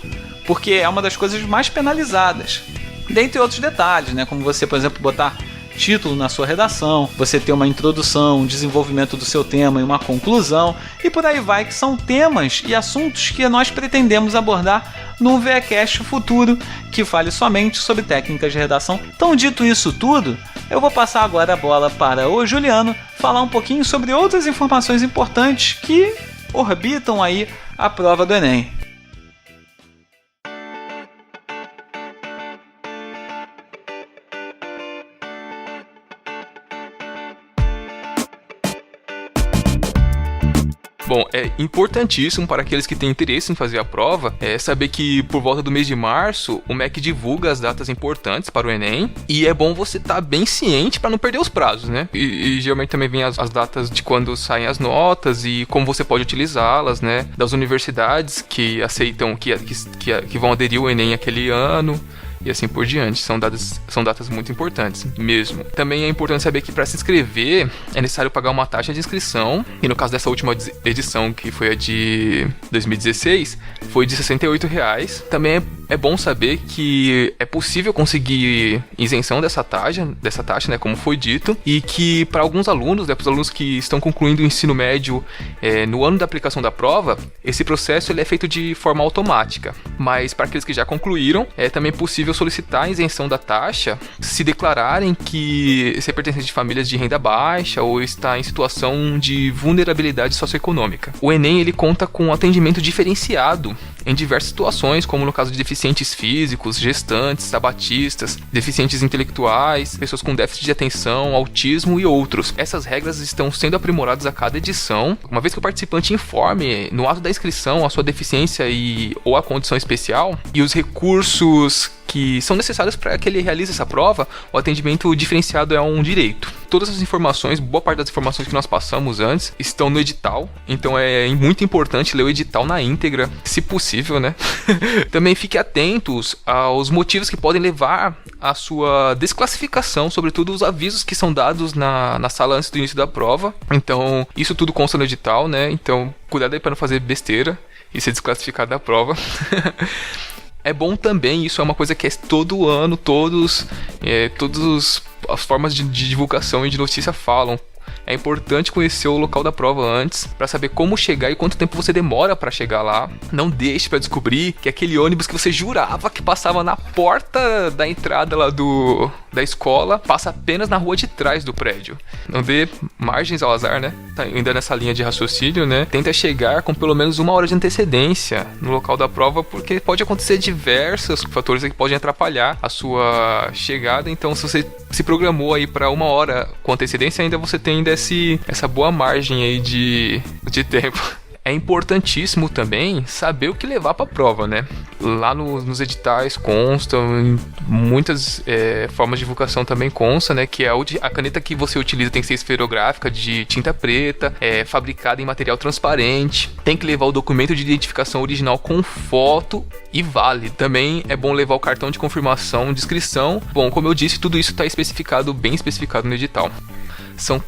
porque é uma das coisas mais penalizadas. Dentre outros detalhes, né? Como você, por exemplo, botar título na sua redação, você ter uma introdução, um desenvolvimento do seu tema e uma conclusão, e por aí vai, que são temas e assuntos que nós pretendemos abordar num VEcast futuro que fale somente sobre técnicas de redação. Então, dito isso tudo, eu vou passar agora a bola para o Juliano falar um pouquinho sobre outras informações importantes que orbitam aí a prova do Enem. Bom, é importantíssimo para aqueles que têm interesse em fazer a prova saber que por volta do mês de março o MEC divulga as datas importantes para o Enem e é bom você estar bem ciente para não perder os prazos, né? E geralmente também vem as datas de quando saem as notas e como você pode utilizá-las, né? Das universidades que aceitam, que vão aderir ao Enem aquele ano. E assim por diante, são datas muito importantes mesmo. Também é importante saber que para se inscrever é necessário pagar uma taxa de inscrição. E no caso dessa última edição, que foi a de 2016, foi de R$ 68. Também é bom saber que é possível conseguir isenção dessa taxa, né, como foi dito. E que para alguns alunos, né, para os alunos que estão concluindo o ensino médio no ano da aplicação da prova, esse processo ele é feito de forma automática. Mas para aqueles que já concluíram, é também possível solicitar a isenção da taxa se declararem que se pertencem de famílias de renda baixa ou está em situação de vulnerabilidade socioeconômica. O Enem ele conta com atendimento diferenciado em diversas situações, como no caso de deficientes físicos, gestantes, sabatistas, deficientes intelectuais, pessoas com déficit de atenção, autismo e outros. Essas regras estão sendo aprimoradas a cada edição, uma vez que o participante informe no ato da inscrição a sua deficiência ou a condição especial e os recursos que são necessários para que ele realize essa prova. O atendimento diferenciado é um direito. Todas as informações, boa parte das informações que nós passamos antes, estão no edital, então é muito importante ler o edital na íntegra, se possível, né? Também fique atentos aos motivos que podem levar à sua desclassificação, sobretudo os avisos que são dados na sala antes do início da prova. Então, isso tudo consta no edital, né? Então, cuidado aí para não fazer besteira e ser desclassificado da prova. É bom também, isso é uma coisa que é todo ano, todas as formas de divulgação e de notícia falam. É importante conhecer o local da prova antes, para saber como chegar e quanto tempo você demora para chegar lá. Não deixe para descobrir que aquele ônibus que você jurava que passava na porta da entrada lá da escola, passa apenas na rua de trás do prédio. Não dê margens ao azar, né? Tá ainda nessa linha de raciocínio, né? Tenta chegar com pelo menos 1 hora de antecedência no local da prova, porque pode acontecer diversos fatores que podem atrapalhar a sua chegada. Então, se você se programou aí para 1 hora com antecedência, ainda você tem essa boa margem aí de tempo. É importantíssimo também saber o que levar para a prova, né? Lá nos editais constam, em muitas formas de divulgação também consta, né? Que a caneta que você utiliza tem que ser esferográfica, de tinta preta, fabricada em material transparente. Tem que levar o documento de identificação original com foto e vale. Também é bom levar o cartão de confirmação de inscrição. Bom, como eu disse, tudo isso está bem especificado no edital. São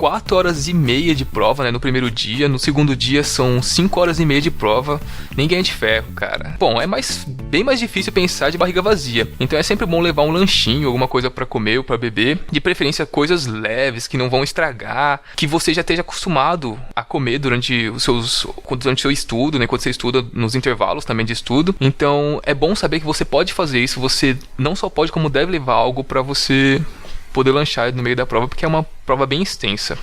4 horas e meia de prova, né, no primeiro dia. No segundo dia são 5 horas e meia de prova. Nem ganha de ferro, cara. Bom, é bem mais difícil pensar de barriga vazia. Então é sempre bom levar um lanchinho, alguma coisa pra comer ou pra beber. De preferência coisas leves, que não vão estragar, que você já esteja acostumado a comer durante o seu estudo, né, quando você estuda nos intervalos também de estudo. Então é bom saber que você pode fazer isso. Você não só pode, como deve levar algo pra você poder lanchar no meio da prova, porque é uma prova bem extensa.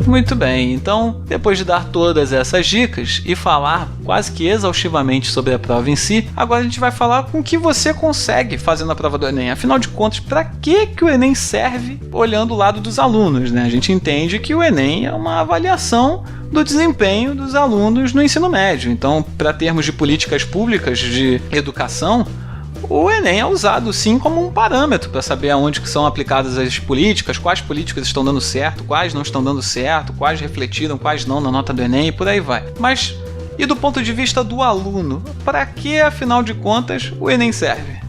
Muito bem, então, depois de dar todas essas dicas e falar quase que exaustivamente sobre a prova em si, agora a gente vai falar com o que você consegue fazendo a prova do Enem. Afinal de contas, para que o Enem serve olhando o lado dos alunos, né? A gente entende que o Enem é uma avaliação do desempenho dos alunos no ensino médio. Então, para termos de políticas públicas de educação, o Enem é usado sim como um parâmetro para saber aonde que são aplicadas as políticas, quais políticas estão dando certo, quais não estão dando certo, quais refletiram, quais não na nota do Enem e por aí vai. Mas e do ponto de vista do aluno, para que afinal de contas o Enem serve?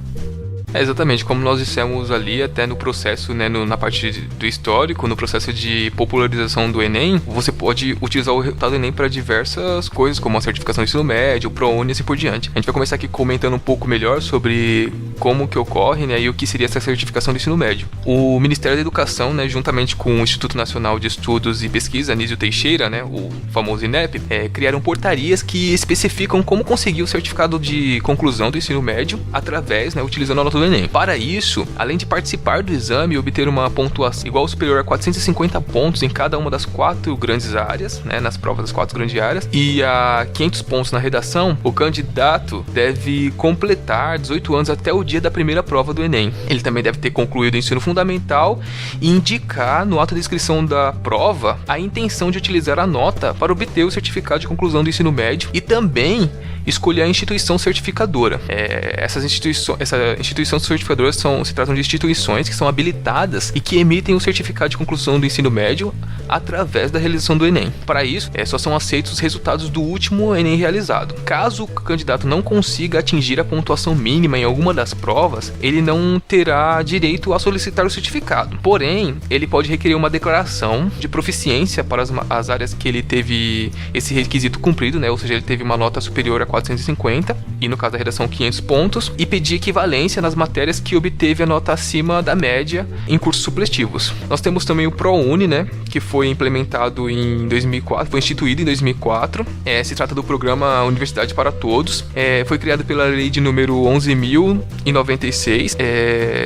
Exatamente, como nós dissemos ali, até no processo, né, na parte do histórico, no processo de popularização do Enem, você pode utilizar o resultado do Enem para diversas coisas, como a certificação do ensino médio, o ProUni e assim por diante. A gente vai começar aqui comentando um pouco melhor sobre como que ocorre, né, e o que seria essa certificação do ensino médio. O Ministério da Educação, né, juntamente com o Instituto Nacional de Estudos e Pesquisa, Anísio Teixeira, né, o famoso INEP, criaram portarias que especificam como conseguir o certificado de conclusão do ensino médio através, né, utilizando a nota do Enem. Para isso, além de participar do exame e obter uma pontuação igual ou superior a 450 pontos em cada uma das 4 grandes áreas, né, nas provas das 4 grandes áreas, e a 500 pontos na redação, o candidato deve completar 18 anos até o dia da primeira prova do Enem. Ele também deve ter concluído o ensino fundamental e indicar no ato de inscrição da prova a intenção de utilizar a nota para obter o certificado de conclusão do ensino médio e também escolher a instituição certificadora. Essas instituições certificadoras se tratam de instituições que são habilitadas e que emitem o certificado de conclusão do ensino médio através da realização do Enem. Para isso, só são aceitos os resultados do último Enem realizado. Caso o candidato não consiga atingir a pontuação mínima em alguma das provas, ele não terá direito a solicitar o certificado. Porém, ele pode requerer uma declaração de proficiência para as áreas que ele teve esse requisito cumprido, né? Ou seja, ele teve uma nota superior a 450 e no caso da redação 500 pontos, e pedir equivalência nas matérias que obteve a nota acima da média em cursos supletivos. Nós temos também o ProUni, né, que foi implementado em 2004, foi instituído em 2004. Se trata do programa Universidade para Todos. Foi criado pela lei de número 11.096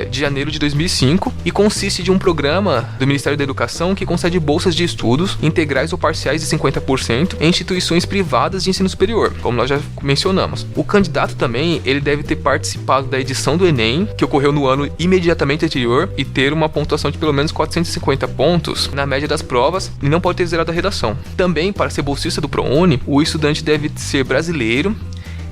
de janeiro de 2005 e consiste de um programa do Ministério da Educação que concede bolsas de estudos integrais ou parciais de 50% em instituições privadas de ensino superior, como nós já mencionamos. O candidato também, ele deve ter participado da edição do Enem, que ocorreu no ano imediatamente anterior, e ter uma pontuação de pelo menos 450 pontos na média das provas, e não pode ter zerado a redação. Também, para ser bolsista do ProUni, o estudante deve ser brasileiro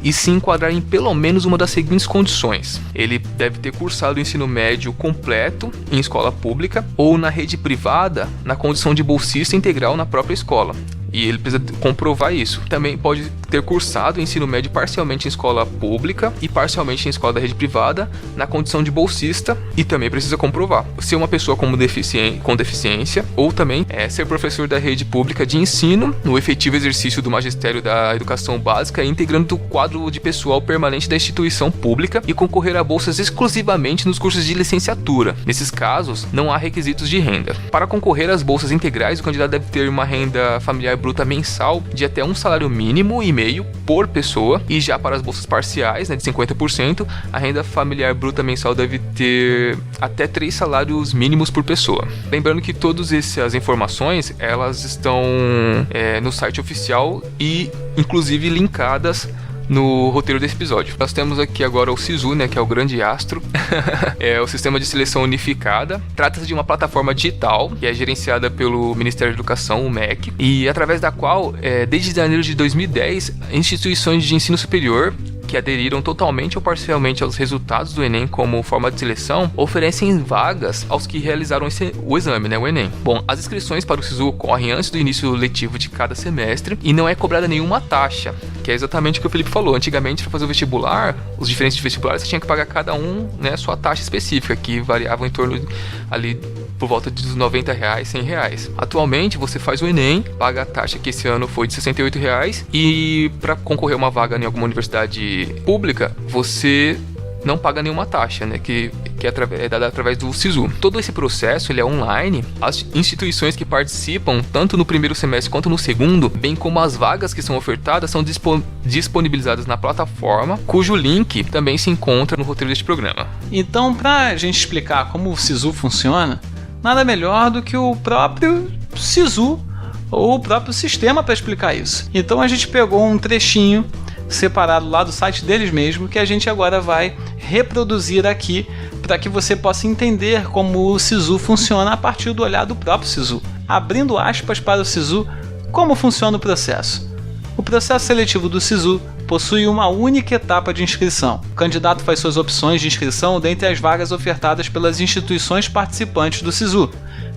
e se enquadrar em pelo menos uma das seguintes condições. Ele deve ter cursado o ensino médio completo em escola pública ou na rede privada na condição de bolsista integral na própria escola. E ele precisa comprovar isso. Também pode ter cursado o ensino médio parcialmente em escola pública e parcialmente em escola da rede privada, na condição de bolsista, e também precisa comprovar ser uma pessoa com deficiência, ou também ser professor da rede pública de ensino, no efetivo exercício do magistério da educação básica, integrando o quadro de pessoal permanente da instituição pública e concorrer a bolsas exclusivamente nos cursos de licenciatura. Nesses casos, não há requisitos de renda. Para concorrer às bolsas integrais, o candidato deve ter uma renda familiar bruta mensal de até um salário mínimo e meio por pessoa, e já para as bolsas parciais, né, de 50%, a renda familiar bruta mensal deve ter até 3 salários mínimos por pessoa. Lembrando que todas essas informações, elas estão no site oficial e inclusive linkadas no roteiro desse episódio. Nós temos aqui agora o SISU, né, que é o grande astro, é o Sistema de Seleção Unificada. Trata-se de uma plataforma digital que é gerenciada pelo Ministério da Educação, o MEC, e através da qual, desde janeiro de 2010, instituições de ensino superior que aderiram totalmente ou parcialmente aos resultados do Enem como forma de seleção, oferecem vagas aos que realizaram o exame, né, o Enem. Bom, as inscrições para o SISU ocorrem antes do início letivo de cada semestre e não é cobrada nenhuma taxa, que é exatamente o que o Felipe falou. Antigamente, para fazer o vestibular, os diferentes vestibulares, você tinha que pagar cada um, né, sua taxa específica, que variava em torno ali por volta de R$90, R$100. Atualmente, você faz o Enem, paga a taxa que esse ano foi de R$68 e para concorrer a uma vaga em alguma universidade pública, você não paga nenhuma taxa, né, que é dada através do SISU. Todo esse processo ele é online. As instituições que participam, tanto no primeiro semestre quanto no segundo, bem como as vagas que são ofertadas, são disponibilizadas na plataforma, cujo link também se encontra no roteiro deste programa. Então, para a gente explicar como o SISU funciona, nada melhor do que o próprio SISU ou o próprio sistema para explicar isso. Então a gente pegou um trechinho separado lá do site deles mesmo, que a gente agora vai reproduzir aqui para que você possa entender como o SISU funciona a partir do olhar do próprio SISU. Abrindo aspas para o SISU, como funciona o processo? O processo seletivo do SISU possui uma única etapa de inscrição. O candidato faz suas opções de inscrição dentre as vagas ofertadas pelas instituições participantes do SISU,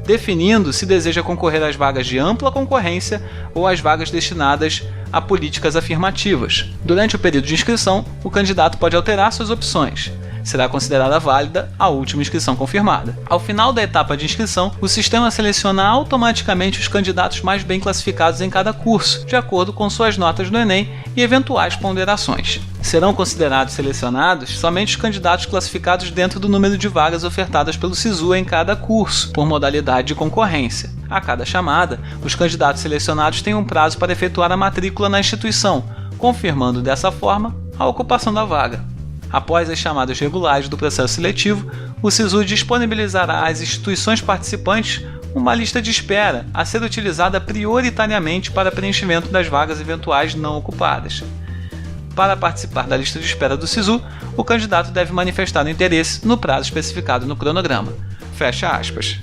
definindo se deseja concorrer às vagas de ampla concorrência ou às vagas destinadas a políticas afirmativas. Durante o período de inscrição, o candidato pode alterar suas opções. Será considerada válida a última inscrição confirmada. Ao final da etapa de inscrição, o sistema seleciona automaticamente os candidatos mais bem classificados em cada curso, de acordo com suas notas do Enem e eventuais ponderações. Serão considerados selecionados somente os candidatos classificados dentro do número de vagas ofertadas pelo SISU em cada curso, por modalidade de concorrência. A cada chamada, os candidatos selecionados têm um prazo para efetuar a matrícula na instituição, confirmando dessa forma a ocupação da vaga. Após as chamadas regulares do processo seletivo, o SISU disponibilizará às instituições participantes uma lista de espera a ser utilizada prioritariamente para preenchimento das vagas eventuais não ocupadas. Para participar da lista de espera do SISU, o candidato deve manifestar o interesse no prazo especificado no cronograma. Fecha aspas.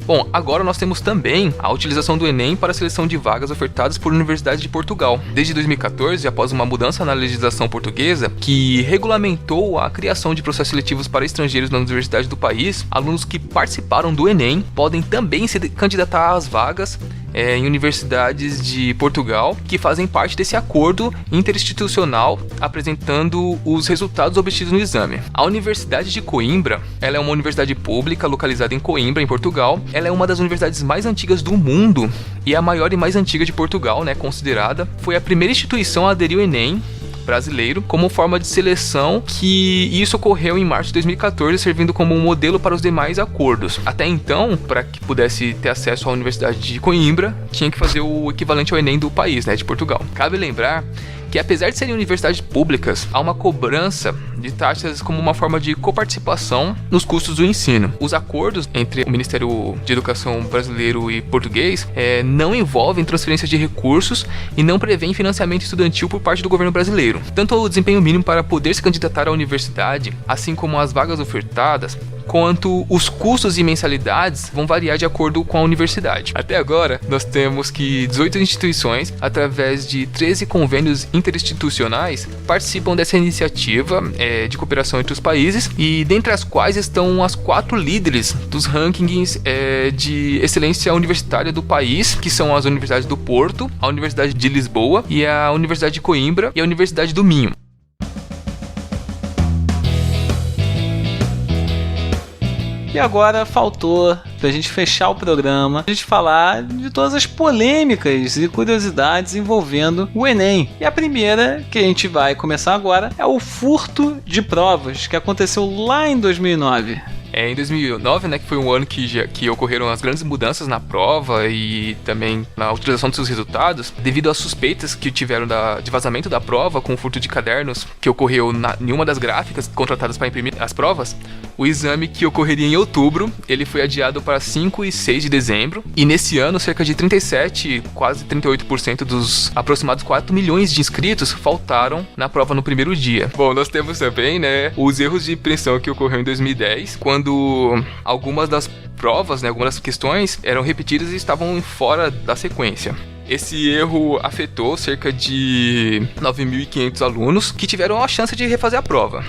Bom, agora nós temos também a utilização do Enem para a seleção de vagas ofertadas por Universidade de Portugal. Desde 2014, após uma mudança na legislação portuguesa que regulamentou a criação de processos seletivos para estrangeiros na universidade do país, alunos que participaram do Enem podem também se candidatar às vagas em universidades de Portugal que fazem parte desse acordo interinstitucional apresentando os resultados obtidos no exame. A Universidade de Coimbra, ela é uma universidade pública localizada em Coimbra, em Portugal. Ela é uma das universidades mais antigas do mundo e a maior e mais antiga de Portugal, né, considerada. Foi a primeira instituição a aderir ao Enem brasileiro como forma de seleção, que isso ocorreu em março de 2014, servindo como um modelo para os demais acordos. Até então, para que pudesse ter acesso à Universidade de Coimbra, tinha que fazer o equivalente ao Enem do país, né, de Portugal. Cabe lembrar que, apesar de serem universidades públicas, há uma cobrança de taxas como uma forma de coparticipação nos custos do ensino. Os acordos entre o Ministério de Educação brasileiro e português não envolvem transferência de recursos e não prevêem financiamento estudantil por parte do governo brasileiro. Tanto o desempenho mínimo para poder se candidatar à universidade, assim como as vagas ofertadas, quanto os custos e mensalidades vão variar de acordo com a universidade. Até agora, nós temos que 18 instituições, através de 13 convênios interinstitucionais, participam dessa iniciativa de cooperação entre os países, e dentre as quais estão as 4 líderes dos rankings de excelência universitária do país, que são as universidades do Porto, a Universidade de Lisboa e a Universidade de Coimbra e a Universidade do Minho. E agora faltou, pra gente fechar o programa, a gente falar de todas as polêmicas e curiosidades envolvendo o Enem. E a primeira, que a gente vai começar agora, é o furto de provas, que aconteceu lá em 2009. Em 2009, né, que foi um ano que ocorreram as grandes mudanças na prova e também na utilização dos seus resultados, devido às suspeitas que tiveram de vazamento da prova com o furto de cadernos que ocorreu em uma das gráficas contratadas para imprimir as provas. O exame, que ocorreria em outubro, ele foi adiado para 5 e 6 de dezembro, e nesse ano cerca de 37, quase 38% dos aproximados 4 milhões de inscritos faltaram na prova no primeiro dia. Bom, nós temos também, né, os erros de impressão que ocorreu em 2010, quando algumas das provas, né, algumas das questões eram repetidas e estavam fora da sequência. Esse erro afetou cerca de 9.500 alunos que tiveram a chance de refazer a prova.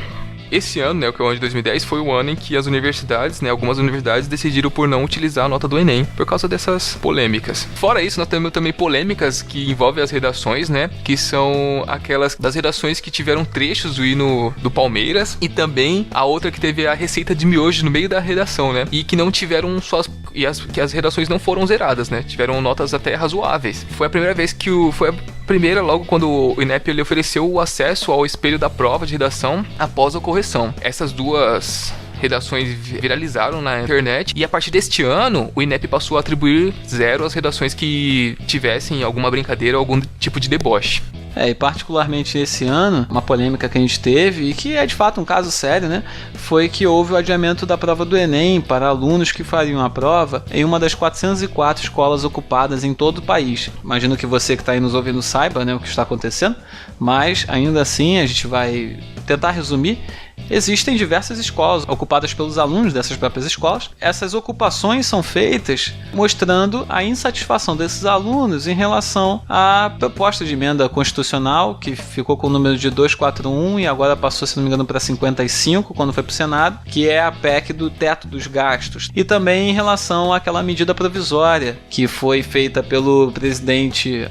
Esse ano, né, que é o ano de 2010, foi o ano em que as universidades, né, algumas universidades decidiram por não utilizar a nota do Enem por causa dessas polêmicas. Fora isso, nós temos também polêmicas que envolvem as redações, né, que são aquelas das redações que tiveram trechos do hino do Palmeiras e também a outra que teve a receita de miojo no meio da redação, né, e que não tiveram que as redações não foram zeradas, né, tiveram notas até razoáveis. Foi a primeira vez que logo quando o INEP ele ofereceu o acesso ao espelho da prova de redação após a correção. Essas duas redações viralizaram na internet e a partir deste ano o INEP passou a atribuir 0 às redações que tivessem alguma brincadeira ou algum tipo de deboche. E particularmente esse ano, uma polêmica que a gente teve, e que é de fato um caso sério, né? Foi que houve o adiamento da prova do Enem para alunos que fariam a prova em uma das 404 escolas ocupadas em todo o país. Imagino que você que está aí nos ouvindo saiba, né, o que está acontecendo, mas ainda assim a gente vai tentar resumir. Existem diversas escolas ocupadas pelos alunos dessas próprias escolas. Essas ocupações são feitas mostrando a insatisfação desses alunos em relação à proposta de emenda constitucional, que ficou com o número de 241 e agora passou, se não me engano, para 55 quando foi para o Senado, que é a PEC do teto dos gastos. E também em relação àquela medida provisória que foi feita pelo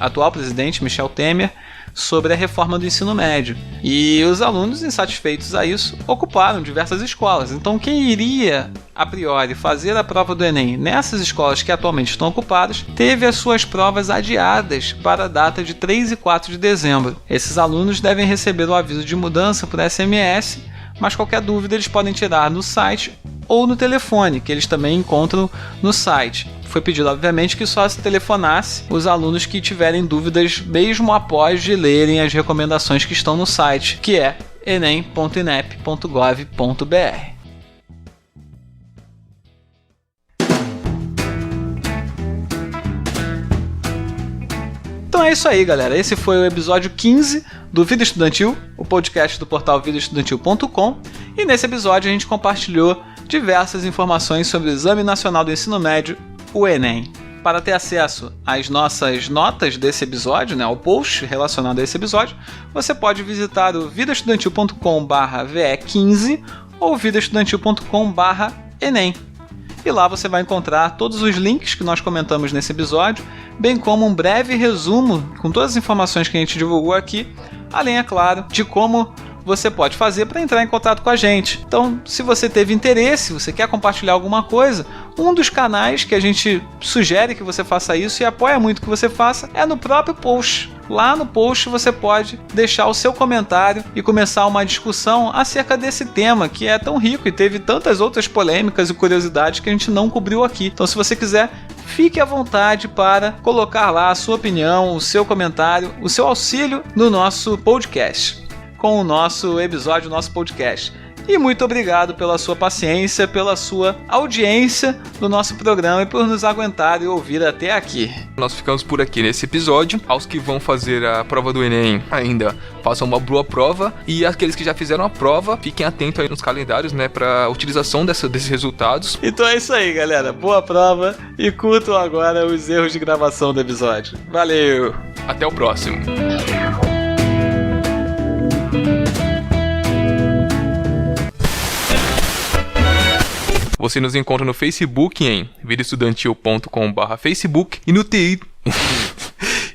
atual presidente Michel Temer, sobre a reforma do ensino médio. E os alunos, insatisfeitos a isso, ocuparam diversas escolas. Então, quem iria, a priori, fazer a prova do Enem nessas escolas que atualmente estão ocupadas, teve as suas provas adiadas para a data de 3 e 4 de dezembro. Esses alunos devem receber o aviso de mudança por SMS, mas qualquer dúvida eles podem tirar no site ou no telefone, que eles também encontram no site. Foi pedido, obviamente, que só se telefonasse os alunos que tiverem dúvidas mesmo após de lerem as recomendações que estão no site, que é enem.inep.gov.br. Então é isso aí, galera. Esse foi o episódio 15 do Vida Estudantil, o podcast do portal vidaestudantil.com, e nesse episódio a gente compartilhou diversas informações sobre o Exame Nacional do Ensino Médio, o Enem. Para ter acesso às nossas notas desse episódio, né, ao post relacionado a esse episódio, você pode visitar o vidaestudantil.com/ve15 ou vidaestudantil.com/enem. E lá você vai encontrar todos os links que nós comentamos nesse episódio, bem como um breve resumo com todas as informações que a gente divulgou aqui, além, é claro, de como você pode fazer para entrar em contato com a gente. Então, se você teve interesse, você quer compartilhar alguma coisa, um dos canais que a gente sugere que você faça isso e apoia muito que você faça é no próprio post. Lá no post você pode deixar o seu comentário e começar uma discussão acerca desse tema que é tão rico e teve tantas outras polêmicas e curiosidades que a gente não cobriu aqui. Então, se você quiser, fique à vontade para colocar lá a sua opinião, o seu comentário, o seu auxílio no nosso podcast, com o nosso episódio, nosso podcast. E muito obrigado pela sua paciência, pela sua audiência no nosso programa e por nos aguentar e ouvir até aqui. Nós ficamos por aqui nesse episódio. Aos que vão fazer a prova do Enem ainda, façam uma boa prova. E aqueles que já fizeram a prova, fiquem atentos aí nos calendários, né, para utilização desses resultados. Então é isso aí, galera. Boa prova e curtam agora os erros de gravação do episódio. Valeu! Até o próximo. Você nos encontra no Facebook em vidaestudantil.com/Facebook e no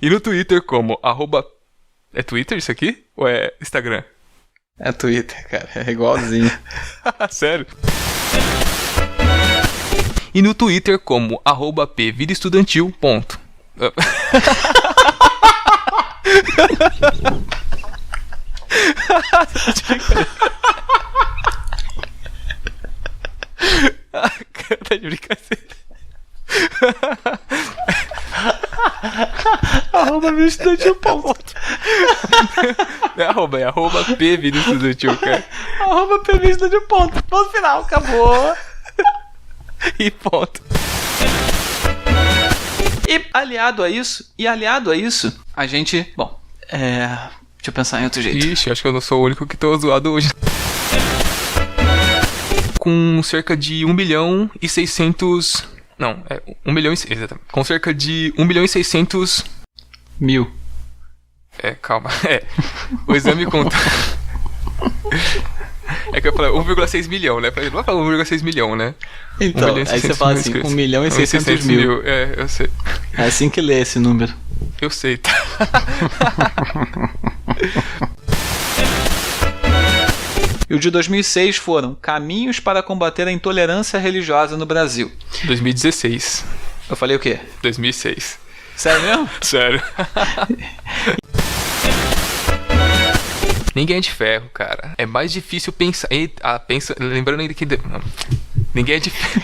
e no Twitter como @... É Twitter isso aqui? Ou é Instagram? É Twitter, cara. É igualzinho. Sério? E no Twitter como @pvidaestudantil. Tá de brincadeira. @vidaestudantil. Não é arroba, é @pvidaestudantil, cara. @pvidaestudantil. Ponto final, acabou. E ponto. E aliado a isso, a gente... Bom, deixa eu pensar em outro jeito. Ixi, acho que eu não sou o único que tô zoado hoje. Com cerca de 1 milhão e 600... Não, é 1 milhão e... Exatamente. Com cerca de 1 milhão e 600... 1.000. Calma. O exame conta... É que eu falei 1,6 milhão, né? Não vai falar 1,6 milhão, né? Então, aí você fala assim, 1.600.000. Eu sei. É assim que lê esse número. Eu sei, tá? E o de 2006 foram Caminhos para combater a intolerância religiosa no Brasil. 2016. Eu falei o quê? 2006. Sério mesmo? Sério. Ninguém é de ferro, cara. É mais difícil pensar... Lembrando ainda que... Ninguém é de ferro.